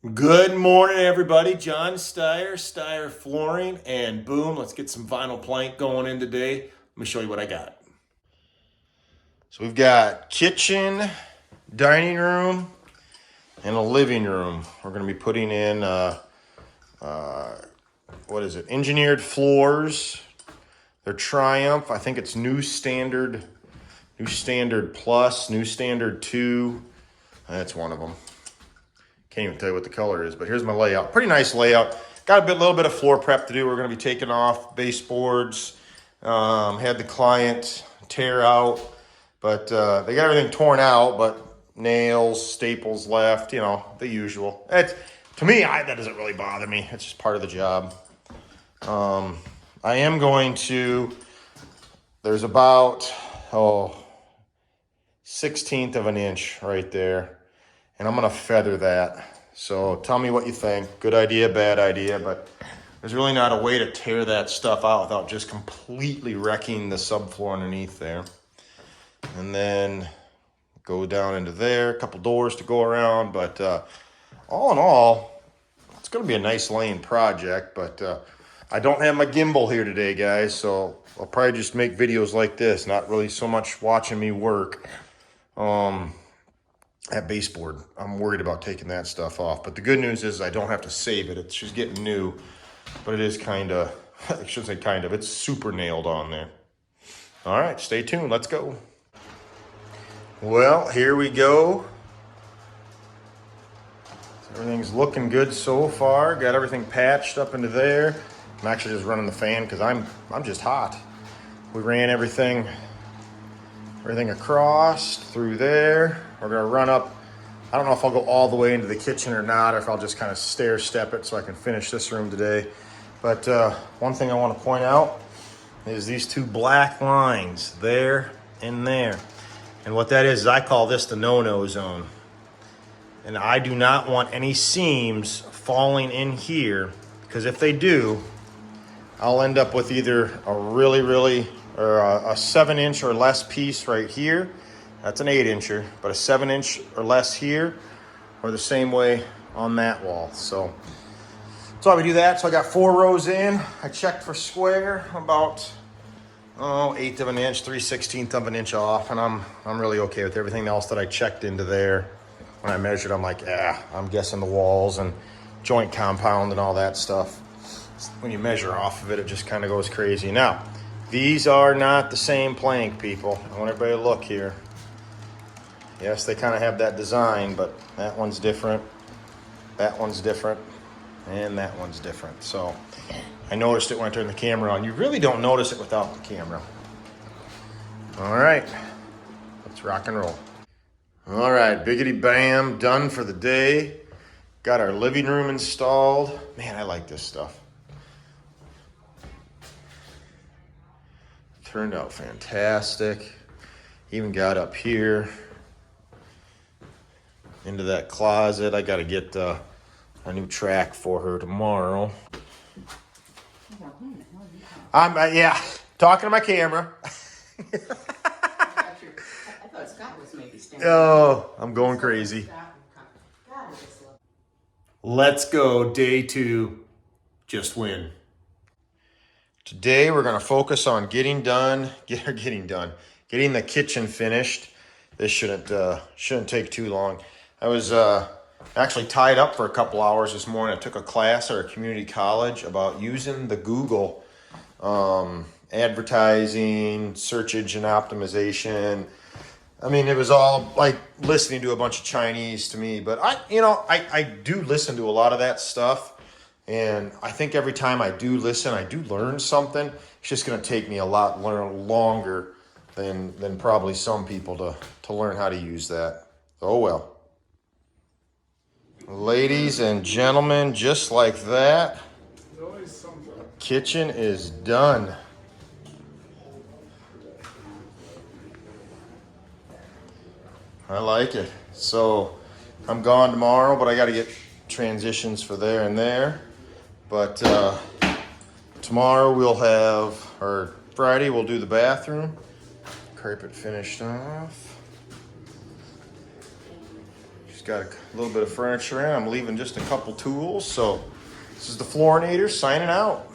Good morning, everybody. John Steyer, Steyer Flooring, and boom, let's get some vinyl plank going in today. Let me show you what I got. So we've got kitchen, dining room, and a living room. We're going to be putting in, what is it, engineered floors. They're Triumph. I think it's New Standard Plus, New Standard 2. That's one of them. Can't even tell you what the color is, but here's my layout. Pretty nice layout. Got little bit of floor prep to do. We're going to be taking off baseboards. Had the client tear out, but they got everything torn out, but nails, staples left, the usual. To me, that doesn't really bother me. It's just part of the job. I am going to, there's about, 1/16 of an inch right there. And I'm going to feather that. So tell me what you think. Good idea, bad idea, but there's really not a way to tear that stuff out without just completely wrecking the subfloor underneath there. And then go down into there, a couple doors to go around, but all in all, it's going to be a nice laying project, but I don't have my gimbal here today, guys, so I'll probably just make videos like this, not really so much watching me work. That baseboard, I'm worried about taking that stuff off. But the good news is I don't have to save it. It's just getting new. But it is kind of, I should say kind of, it's super nailed on there. All right, stay tuned. Let's go. Well, here we go. Everything's looking good so far. Got everything patched up into there. I'm actually just running the fan because I'm just hot. We ran everything across through there. We're gonna run up. I don't know if I'll go all the way into the kitchen or not, or if I'll just kind of stair step it so I can finish this room today. But one thing I want to point out is these two black lines there and there. And what that is I call this the no-no zone. And I do not want any seams falling in here, because if they do, I'll end up with either a a 7-inch or less piece right here. That's an 8-incher, but a 7-inch or less here, or the same way on that wall. So we do that. So I got 4 rows in. I checked for square, about 1/8 of an inch, 3/16 of an inch off, and I'm really okay with everything else that I checked into there. When I measured, I'm like, I'm guessing the walls and joint compound and all that stuff. When you measure off of it, it just kind of goes crazy. Now, these are not the same plank, people. I want everybody to look here. Yes, they kind of have that design, but that one's different, that one's different, and that one's different. So I noticed it when I turned the camera on. You really don't notice it without the camera. All right, let's rock and roll. All right, biggity bam, done for the day. Got our living room installed. Man, I like this stuff. Turned out fantastic. Even got up here into that closet. I got to get a new track for her tomorrow. I'm talking to my camera. I thought Scott was maybe standing. Oh, I'm going crazy. Let's go day 2. Just win. Today we're going to focus on getting the kitchen finished. This shouldn't take too long. I was actually tied up for a couple hours this morning. I took a class at a community college about using the Google advertising, search engine optimization. I mean, it was all like listening to a bunch of Chinese to me, but I do listen to a lot of that stuff. And I think every time I do listen, I do learn something. It's just going to take me a lot longer than probably some people to learn how to use that. Oh, well. Ladies and gentlemen, just like that, kitchen is done. I like it. So I'm gone tomorrow, but I got to get transitions for there and there. But tomorrow Friday we'll do the bathroom. Carpet finished off. She's got a little bit of furniture in. I'm leaving just a couple tools. So this is the Floorinator signing out.